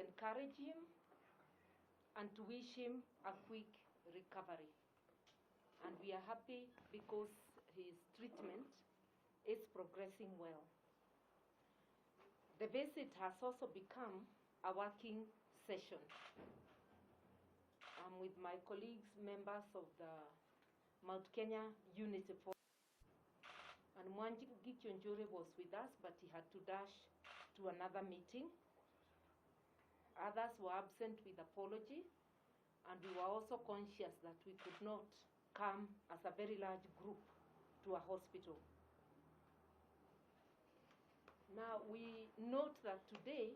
encourage him and to wish him a quick recovery. And we are happy because his treatment is progressing well. The visit has also become a working session. I'm with my colleagues, members of the Mount Kenya Unity Forum. And Mwangi Kionjore was with us, but he had to dash to another meeting. Others were absent with apology, and we were also conscious that we could not come as a very large group to a hospital. Now, we note that today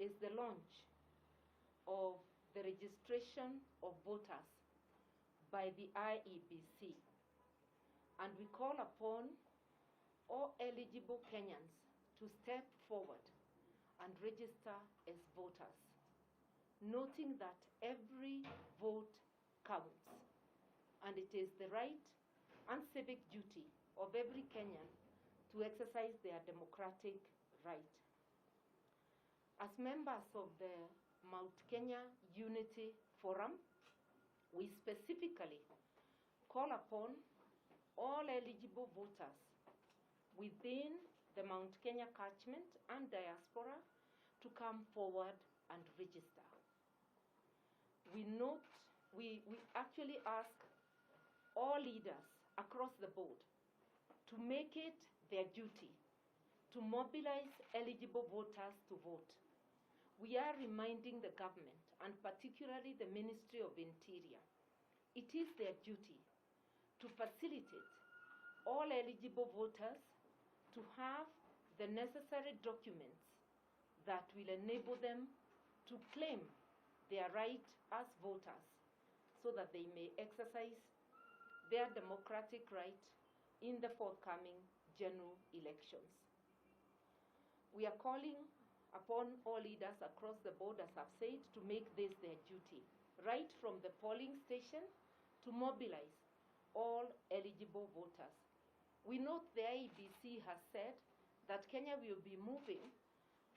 is the launch of the registration of voters by the IEBC, and we call upon all eligible Kenyans to step forward and register as voters, noting that every vote counts, and it is the right and civic duty of every Kenyan to exercise their democratic right. As members of the Mount Kenya Unity Forum, we specifically call upon all eligible voters within the Mount Kenya catchment and diaspora to come forward and register. We actually ask all leaders across the board to make it their duty to mobilize eligible voters to vote. We are reminding the government, and particularly the Ministry of Interior, it is their duty to facilitate all eligible voters to have the necessary documents that will enable them to claim their right as voters so that they may exercise their democratic right in the forthcoming general elections. We are calling upon all leaders across the board, as I've said, to make this their duty, right from the polling station to mobilize all eligible voters. We note the IEBC has said that Kenya will be moving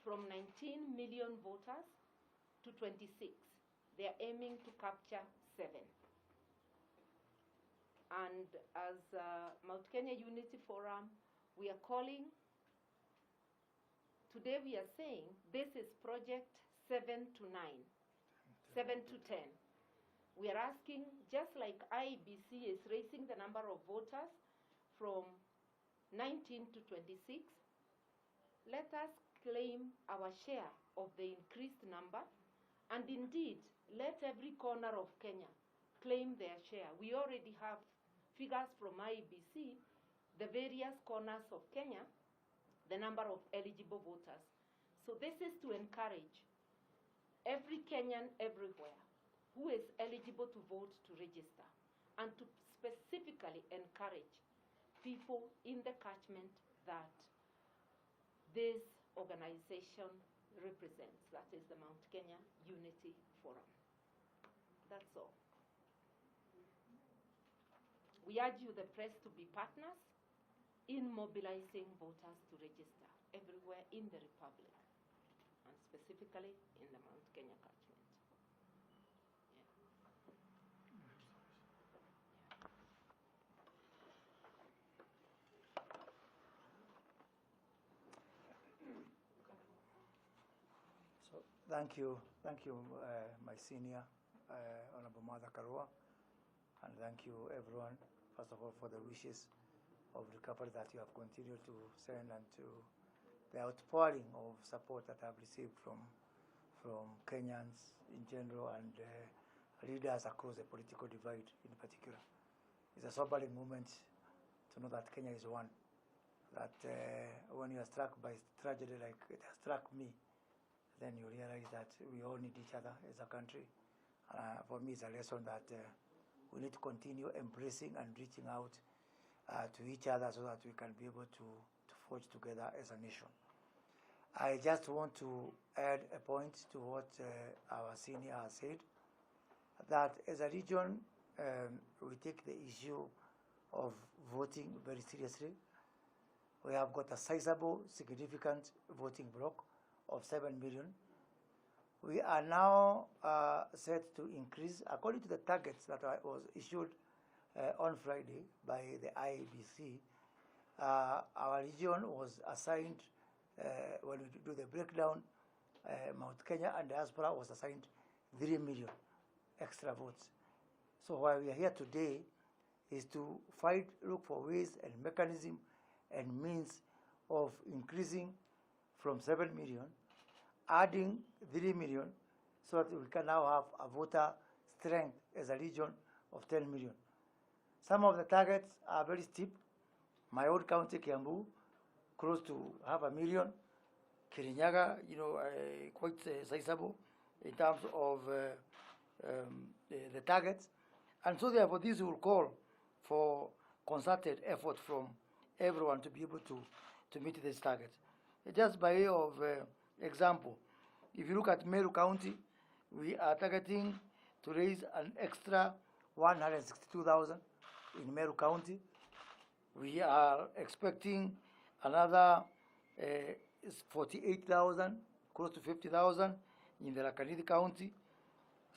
from 19 million voters to 26. They are aiming to capture 7. And as Mount Kenya Unity Forum, we are calling, today we are saying this is project 7 to 9, 7 to 10. We are asking, just like IEBC is raising the number of voters from 19 to 26, let us claim our share of the increased number, and indeed, let every corner of Kenya claim their share. We already have figures from IEBC, the various corners of Kenya, the number of eligible voters. So this is to encourage every Kenyan everywhere who is eligible to vote to register, and to specifically encourage people in the catchment that this organization represents, that is the Mount Kenya Unity Forum. That's all. We urge you, the press, to be partners in mobilizing voters to register everywhere in the Republic, and specifically in the Mount Kenya catchment. So thank you, my senior, Honorable Mother Karua, and thank you everyone, first of all, for the wishes of recovery that you have continued to send, and to the outpouring of support that I have received from Kenyans in general, and leaders across the political divide in particular. It's a sobering moment to know that Kenya is one, that when you are struck by tragedy like it has struck me, then you realize that we all need each other as a country. For me, it's a lesson that we need to continue embracing and reaching out to each other so that we can be able to forge together as a nation. I just want to add a point to what our senior has said, that as a region, we take the issue of voting very seriously. We have got a sizable, significant voting bloc of 7 million. We are now set to increase, according to the targets that was issued on Friday by the IEBC. Our region was assigned, when we do the breakdown, Mount Kenya and diaspora was assigned 3 million extra votes. So why we are here today is to look for ways and mechanism and means of increasing from 7 million, adding 3 million, so that we can now have a voter strength as a region of 10 million. Some of the targets are very steep. My own county, Kiambu, close to 500,000. Kirinyaga, quite sizable in terms of the targets. And so therefore this will call for concerted effort from everyone to be able to meet these targets. Just by way of example, if you look at Meru County, we are targeting to raise an extra 162,000 in Meru County. We are expecting another 48,000, close to 50,000 in the Rakanidi County,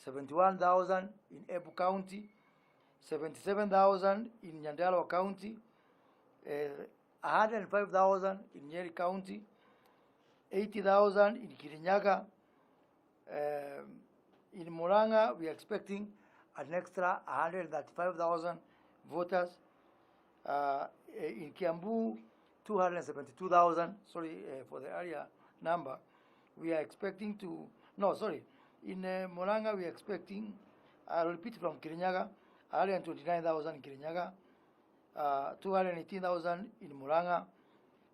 71,000 in Ebu County, 77,000 in Nyandarua County, 105,000 in Nyeri County, 80,000 in Kirinyaga. In Muranga, we are expecting an extra 135,000 voters. In Kiambu, 272,000, sorry for the area number. We are expecting to, in Muranga we are expecting, I'll repeat from Kirinyaga, 129,000 in Kirinyaga, 218,000 in Muranga,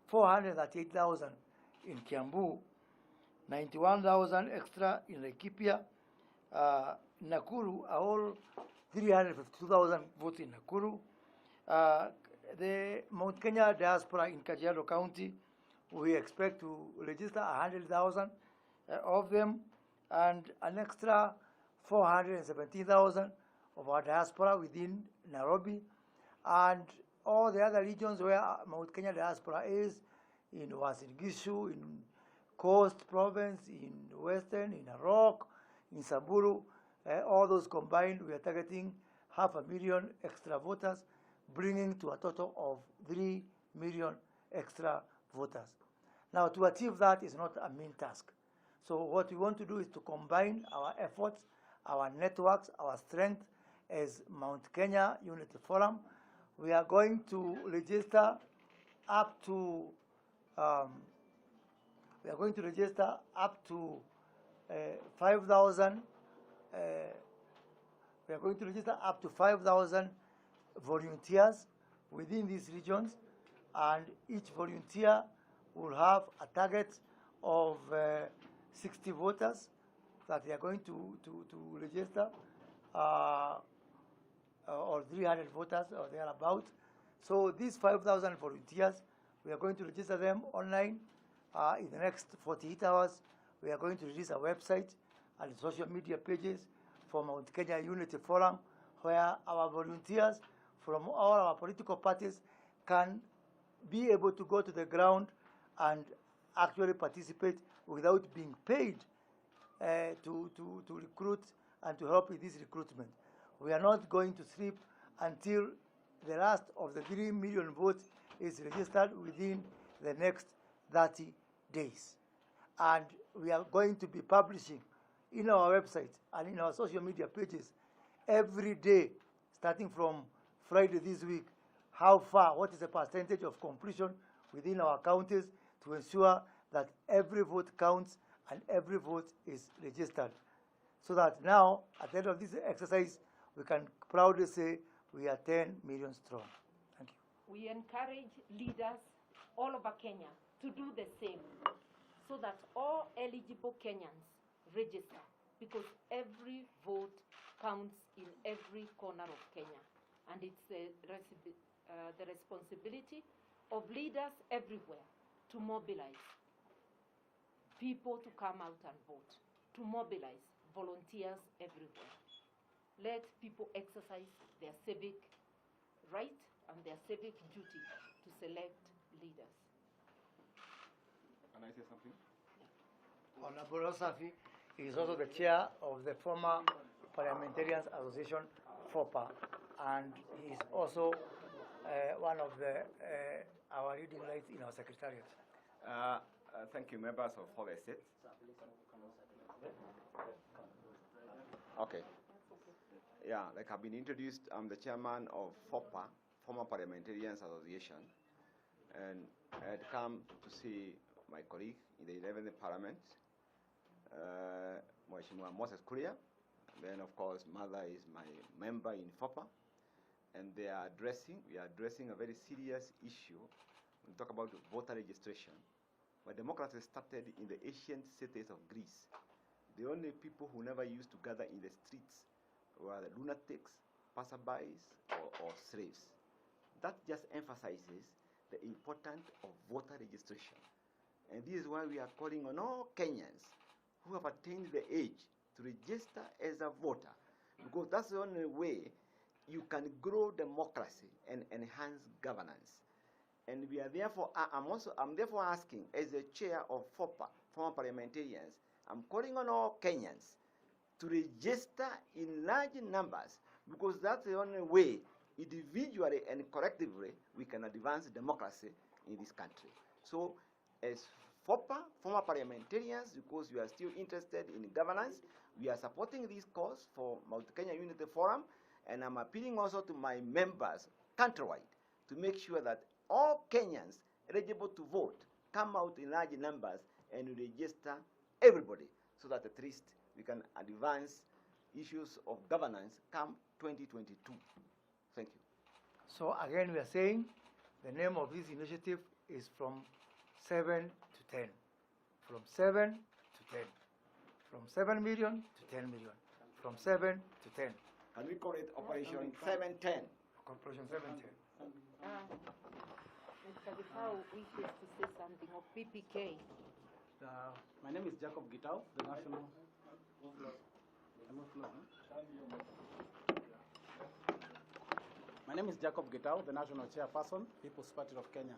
438,000 in Kiambu, 91,000 extra in Laikipia, Nakuru, all 352,000 votes in Nakuru. The Mount Kenya diaspora in Kajiado County, we expect to register 100,000 of them, and an extra 417,000 of our diaspora within Nairobi, and all the other regions where Mount Kenya diaspora is, in Uasin Gishu, in Coast Province, in Western, in Narok, in Samburu, all those combined, we are targeting 500,000 extra voters, bringing to a total of 3 million extra voters. Now, to achieve that is not a mean task. So what we want to do is to combine our efforts, our networks, our strength as Mount Kenya Unity Forum. We are going to register up to 5,000. We are going to register up to 5,000 volunteers within these regions, and each volunteer will have a target of 60 voters that they are going to register, or 300 voters or thereabout. So these 5,000 volunteers, we are going to register them online. In the next 48 hours, we are going to release a website and social media pages for Mount Kenya Unity Forum, where our volunteers from all our political parties can be able to go to the ground and actually participate without being paid to recruit and to help with this recruitment. We are not going to sleep until the last of the 3 million votes is registered within the next 30 days. And we are going to be publishing in our website and in our social media pages every day, starting from Friday this week, how far, what is the percentage of completion within our counties to ensure that every vote counts and every vote is registered. So that now, at the end of this exercise, we can proudly say we are 10 million strong. Thank you. We encourage leaders all over Kenya to do the same, so that all eligible Kenyans register, because every vote counts in every corner of Kenya. And it's the responsibility of leaders everywhere to mobilize people to come out and vote, to mobilize volunteers everywhere. Let people exercise their civic right and their civic duty to select leaders. Can I say something? Honorable Osafi, He is also the chair of the former Parliamentarians Association, FOPA, and he is also one of our leading lights in our secretariat. Thank you, members of all the states. Okay. Yeah, like I've been introduced, I'm the chairman of FOPA, former Parliamentarians Association, and I had come to see my colleague in the 11th Parliament, Moses Kuria. Then, of course, Mother is my member in FOPA, and we are addressing a very serious issue. We talk about voter registration. But democracy started in the ancient cities of Greece. The only people who never used to gather in the streets were the lunatics, passerbys, or slaves. That just emphasizes the importance of voter registration. And this is why we are calling on all Kenyans who have attained the age to register as a voter, because that's the only way you can grow democracy and enhance governance. And we are therefore, I'm therefore asking, as the chair of FOPA, former parliamentarians, I'm calling on all Kenyans to register in large numbers, because that's the only way, individually and collectively, we can advance democracy in this country. So, as FOPA, former parliamentarians, because we are still interested in governance, we are supporting this cause for Multi-Kenya Unity Forum, and I'm appealing also to my members countrywide to make sure that all Kenyans eligible to vote come out in large numbers and register everybody, so that at least we can advance issues of governance come 2022. Thank you. So again, we are saying the name of this initiative is From 7 to 10. From 7 to 10. From 7 million to 10 million. From 7 to 10. Can we call it Operation 710? Operation 710. Mr. Gitau wishes to say something of PPK. My name is Jacob Gitau, the national. My name is Jacob Gitau, the national chairperson, People's Party of Kenya.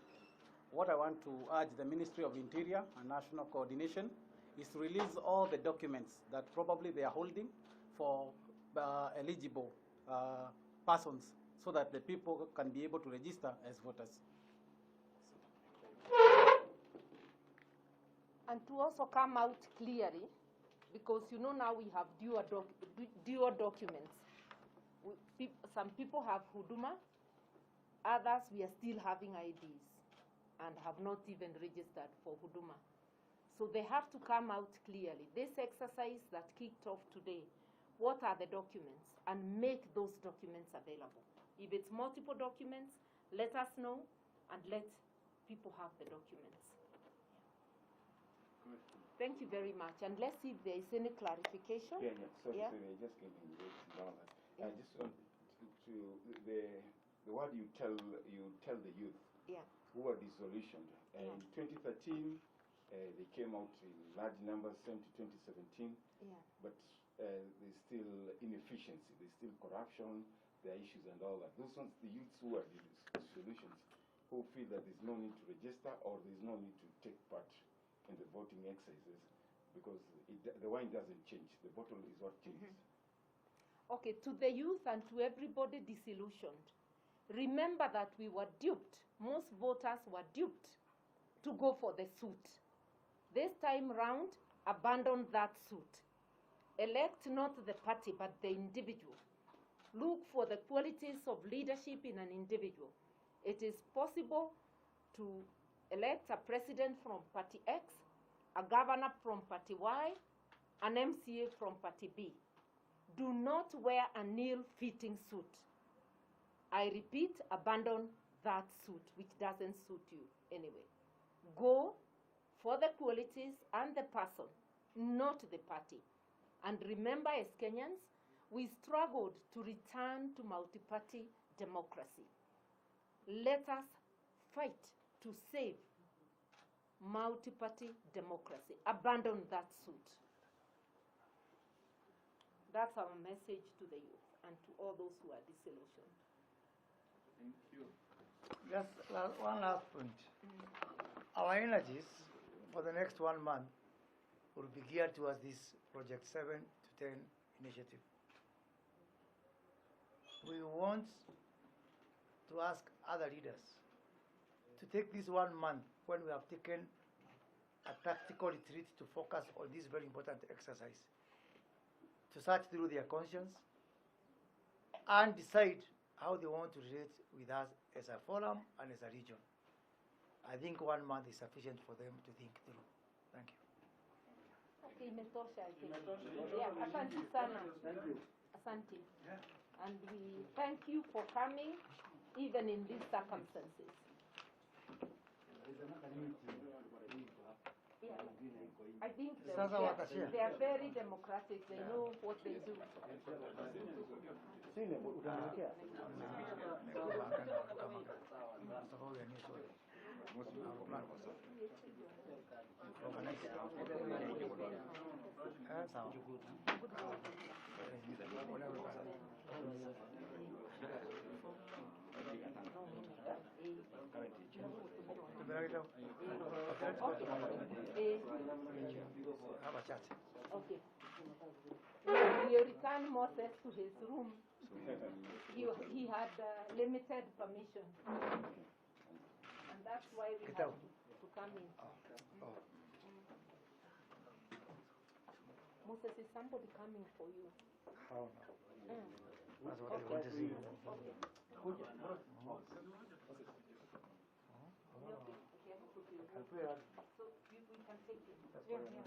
What I want to urge the Ministry of Interior and National Coordination is to release all the documents that probably they are holding for eligible persons, so that the people can be able to register as voters. And to also come out clearly, because you know now we have dual documents. Some people have Huduma, others we are still having IDs and have not even registered for Huduma. So they have to come out clearly. This exercise that kicked off today, what are the documents? And make those documents available. If it's multiple documents, let us know and let people have the documents. Good. Thank you very much. And let's see if there is any clarification. Yeah. Sorry, Yeah. I just came in late now. Yeah. I just want to the word you tell the youth Yeah. who are disillusioned. Yeah. In 2013, they came out in large numbers, same to 2017. Yeah. But there's still inefficiency, there's still corruption, there are issues and all that. Those ones, the youths who are disillusioned, who feel that there's no need to register or there's no need to take part in the voting exercises, because the wine doesn't change, the bottle is what changes. Okay, to the youth and to everybody disillusioned, remember that we were duped. Most voters were duped to go for the suit. This time round, abandon that suit. Elect not the party, but the individual. Look for the qualities of leadership in an individual. It is possible to elect a president from Party X, a governor from Party Y, an MCA from Party B. Do not wear an ill-fitting suit. I repeat, abandon that suit which doesn't suit you anyway. Go for the qualities and the person, not the party. And remember, as Kenyans, we struggled to return to multi-party democracy. Let us fight to save multi-party democracy. Abandon that suit. That's our message to the youth and to all those who are disillusioned. Thank you. Just one last point. Our energies for the next 1 month will be geared towards this Project 7 to 10 initiative. We want to ask other leaders to take this 1 month when we have taken a tactical retreat to focus on this very important exercise, to search through their conscience and decide how they want to relate with us as a forum and as a region. I think 1 month is sufficient for them to think through. Thank you. Okay, imetosha, I think. Yeah, asante sana. Asante. And we thank you for coming, even in these circumstances. Yeah. I think they are very democratic. They know what they do. Have a chat. Okay. We return Moses to his room. He had limited permission. And that's why we had to come in. Moses, is somebody coming for you? Oh, no. That's what I want to see. So we can take him. Yeah.